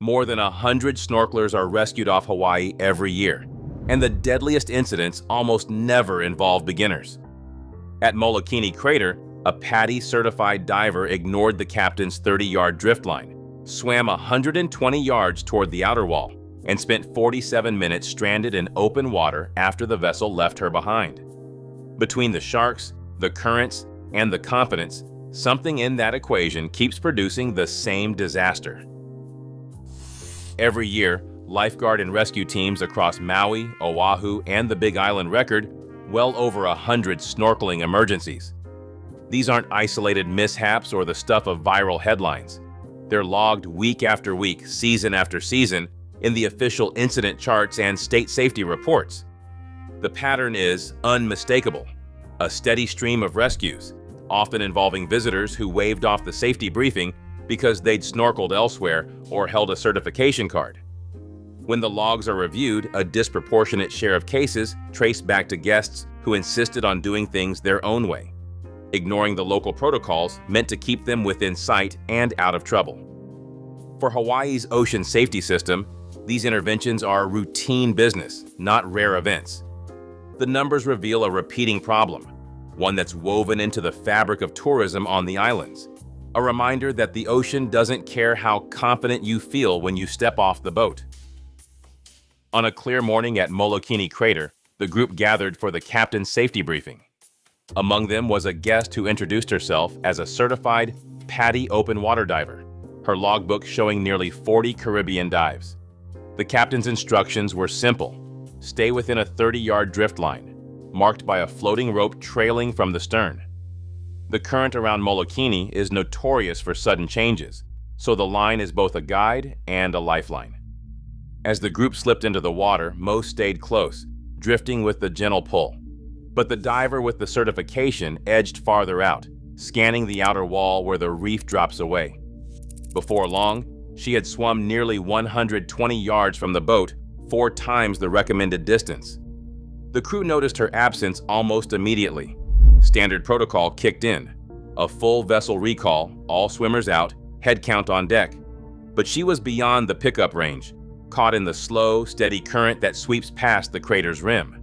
More than 100 snorkelers are rescued off Hawaii every year, and the deadliest incidents almost never involve beginners. At Molokini Crater, a PADI-certified diver ignored the captain's 30-yard drift line, swam 120 yards toward the outer wall, and spent 47 minutes stranded in open water after the vessel left her behind. Between the sharks, the currents, and the confidence, something in that equation keeps producing the same disaster. Every year, lifeguard and rescue teams across Maui, Oahu, and the Big Island record well over 100 snorkeling emergencies. These aren't isolated mishaps or the stuff of viral headlines. They're logged week after week, season after season, in the official incident charts and state safety reports. The pattern is unmistakable: a steady stream of rescues, often involving visitors who waved off the safety briefing because they'd snorkeled elsewhere or held a certification card. When the logs are reviewed, a disproportionate share of cases trace back to guests who insisted on doing things their own way, ignoring the local protocols meant to keep them within sight and out of trouble. For Hawaii's ocean safety system, these interventions are routine business, not rare events. The numbers reveal a repeating problem, one that's woven into the fabric of tourism on the islands, a reminder that the ocean doesn't care how confident you feel when you step off the boat. On a clear morning at Molokini Crater, the group gathered for the captain's safety briefing. Among them was a guest who introduced herself as a certified PADI open water diver, her logbook showing nearly 40 Caribbean dives. The captain's instructions were simple: stay within a 30-yard drift line, marked by a floating rope trailing from the stern. The current around Molokini is notorious for sudden changes, so the line is both a guide and a lifeline. As the group slipped into the water, most stayed close, drifting with the gentle pull. But the diver with the certification edged farther out, scanning the outer wall where the reef drops away. Before long, she had swum nearly 120 yards from the boat, 4 times the recommended distance. The crew noticed her absence almost immediately. Standard protocol kicked in: a full vessel recall, all swimmers out, head count on deck. But she was beyond the pickup range, caught in the slow, steady current that sweeps past the crater's rim.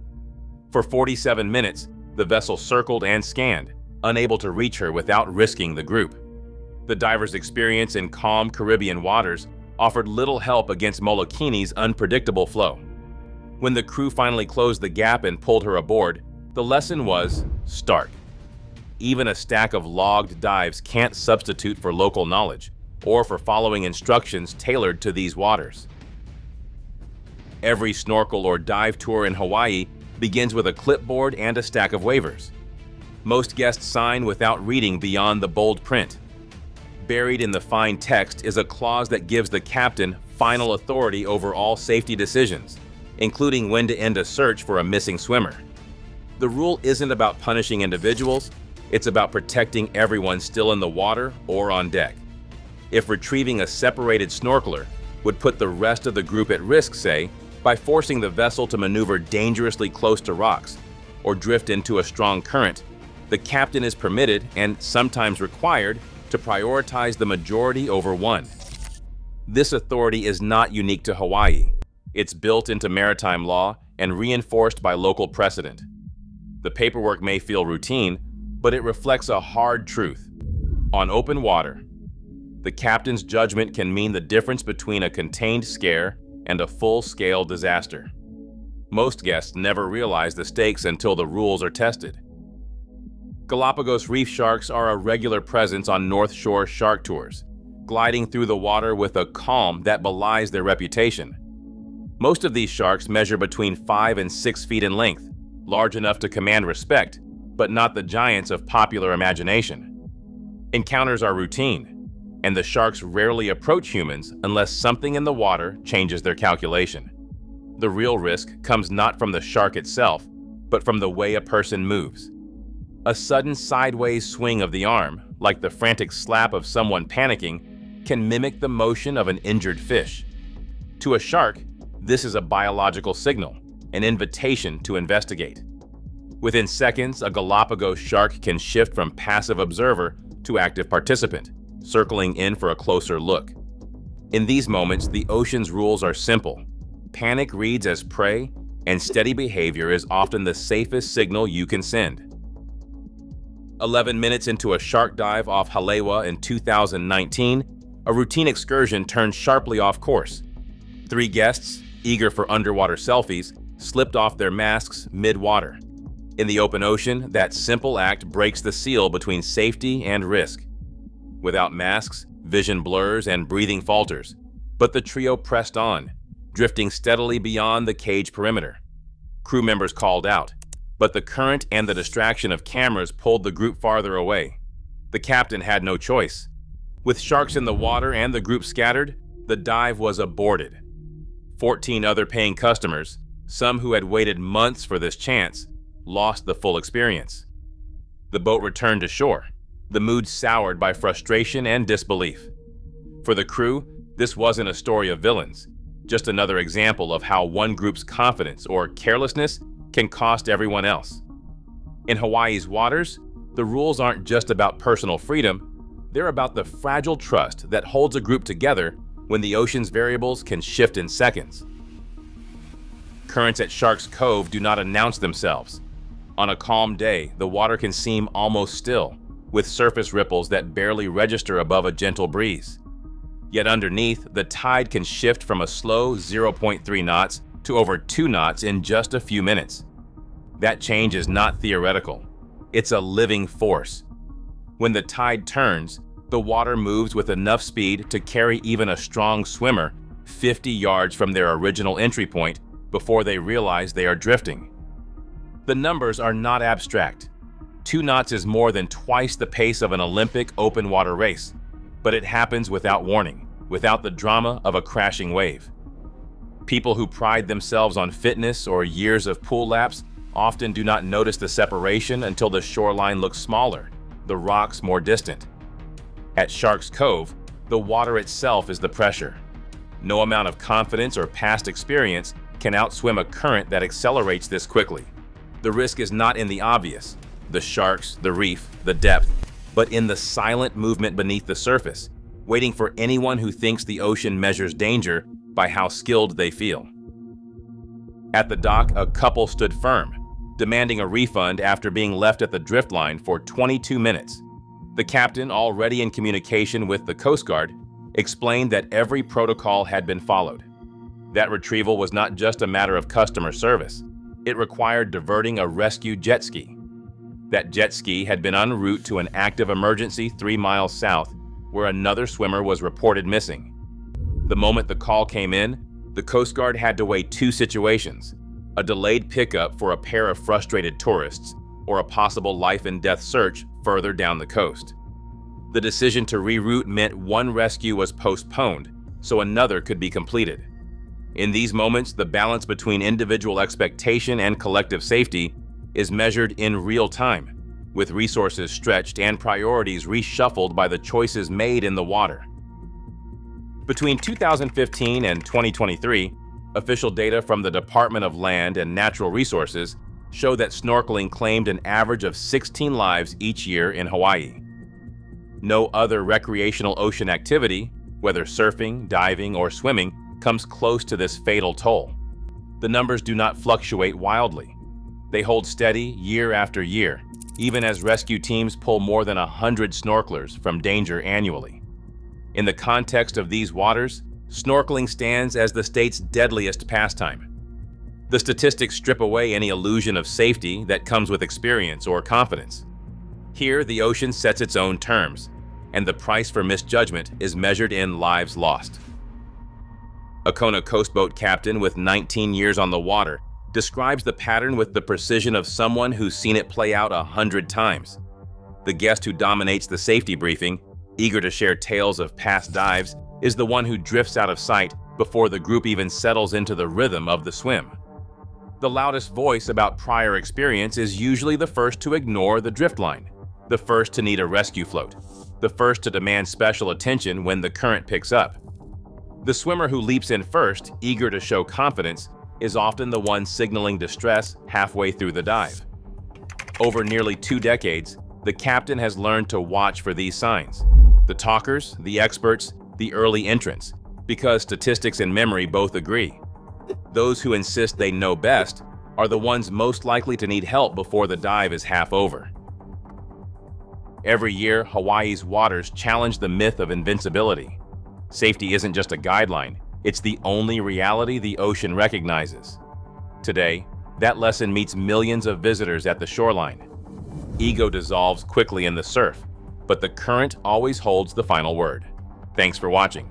For 47 minutes, the vessel circled and scanned, unable to reach her without risking the group. The diver's experience in calm Caribbean waters offered little help against Molokini's unpredictable flow. When the crew finally closed the gap and pulled her aboard, the lesson was stark. Even a stack of logged dives can't substitute for local knowledge or for following instructions tailored to these waters. Every snorkel or dive tour in Hawaii begins with a clipboard and a stack of waivers. Most guests sign without reading beyond the bold print. Buried in the fine text is a clause that gives the captain final authority over all safety decisions, including when to end a search for a missing swimmer. The rule isn't about punishing individuals, it's about protecting everyone still in the water or on deck. If retrieving a separated snorkeler would put the rest of the group at risk, say, by forcing the vessel to maneuver dangerously close to rocks or drift into a strong current, the captain is permitted, and sometimes required, to prioritize the majority over one. This authority is not unique to Hawaii. It's built into maritime law and reinforced by local precedent. The paperwork may feel routine, but it reflects a hard truth. On open water, the captain's judgment can mean the difference between a contained scare and a full-scale disaster. Most guests never realize the stakes until the rules are tested. Galapagos reef sharks are a regular presence on North Shore shark tours, gliding through the water with a calm that belies their reputation. Most of these sharks measure between 5 and 6 feet in length, large enough to command respect, but not the giants of popular imagination. Encounters are routine, and the sharks rarely approach humans unless something in the water changes their calculation. The real risk comes not from the shark itself, but from the way a person moves. A sudden sideways swing of the arm, like the frantic slap of someone panicking, can mimic the motion of an injured fish. To a shark, this is a biological signal, an invitation to investigate. Within seconds, a Galapagos shark can shift from passive observer to active participant, circling in for a closer look. In these moments, the ocean's rules are simple. Panic reads as prey, and steady behavior is often the safest signal you can send. 11 minutes into a shark dive off Halewa in 2019, a routine excursion turned sharply off course. 3 guests, eager for underwater selfies, slipped off their masks mid-water. In the open ocean, that simple act breaks the seal between safety and risk. Without masks, vision blurs and breathing falters, but the trio pressed on, drifting steadily beyond the cage perimeter. Crew members called out, but the current and the distraction of cameras pulled the group farther away. The captain had no choice. With sharks in the water and the group scattered, the dive was aborted. 14 other paying customers, some who had waited months for this chance, lost the full experience. The boat returned to shore, the mood soured by frustration and disbelief. For the crew, this wasn't a story of villains, just another example of how one group's confidence or carelessness can cost everyone else. In Hawaii's waters, the rules aren't just about personal freedom, they're about the fragile trust that holds a group together when the ocean's variables can shift in seconds. Currents at Shark's Cove do not announce themselves. On a calm day, the water can seem almost still, with surface ripples that barely register above a gentle breeze. Yet underneath, the tide can shift from a slow 0.3 knots to over 2 knots in just a few minutes. That change is not theoretical. It's a living force. When the tide turns, the water moves with enough speed to carry even a strong swimmer 50 yards from their original entry point before they realize they are drifting. The numbers are not abstract. 2 knots is more than twice the pace of an Olympic open water race, but it happens without warning, without the drama of a crashing wave. People who pride themselves on fitness or years of pool laps often do not notice the separation until the shoreline looks smaller, the rocks more distant. At Shark's Cove, the water itself is the pressure. No amount of confidence or past experience can outswim a current that accelerates this quickly. The risk is not in the obvious, the sharks, the reef, the depth, but in the silent movement beneath the surface, waiting for anyone who thinks the ocean measures danger by how skilled they feel. At the dock, a couple stood firm, demanding a refund after being left at the drift line for 22 minutes. The captain, already in communication with the Coast Guard, explained that every protocol had been followed. That retrieval was not just a matter of customer service. It required diverting a rescue jet ski. That jet ski had been en route to an active emergency 3 miles south, where another swimmer was reported missing. The moment the call came in, the Coast Guard had to weigh 2 situations: a delayed pickup for a pair of frustrated tourists, or a possible life-and-death search further down the coast. The decision to reroute meant one rescue was postponed, so another could be completed. In these moments, the balance between individual expectation and collective safety is measured in real time, with resources stretched and priorities reshuffled by the choices made in the water. Between 2015 and 2023, official data from the Department of Land and Natural Resources show that snorkeling claimed an average of 16 lives each year in Hawaii. No other recreational ocean activity, whether surfing, diving, or swimming, comes close to this fatal toll. The numbers do not fluctuate wildly. They hold steady year after year, even as rescue teams pull more than 100 snorkelers from danger annually. In the context of these waters, snorkeling stands as the state's deadliest pastime. The statistics strip away any illusion of safety that comes with experience or confidence. Here, the ocean sets its own terms, and the price for misjudgment is measured in lives lost. A Kona Coast Boat captain with 19 years on the water describes the pattern with the precision of someone who's seen it play out 100 times. The guest who dominates the safety briefing, eager to share tales of past dives, is the one who drifts out of sight before the group even settles into the rhythm of the swim. The loudest voice about prior experience is usually the first to ignore the drift line, the first to need a rescue float, the first to demand special attention when the current picks up. The swimmer who leaps in first, eager to show confidence, is often the one signaling distress halfway through the dive. Over nearly 2 decades, the captain has learned to watch for these signs: the talkers, the experts, the early entrants, Because statistics and memory both agree. Those who insist they know best are the ones most likely to need help before the dive is half over. Every year, Hawaii's waters challenge the myth of invincibility. Safety isn't just a guideline, it's the only reality the ocean recognizes. Today, that lesson meets millions of visitors at the shoreline. Ego dissolves quickly in the surf, but the current always holds the final word. Thanks for watching.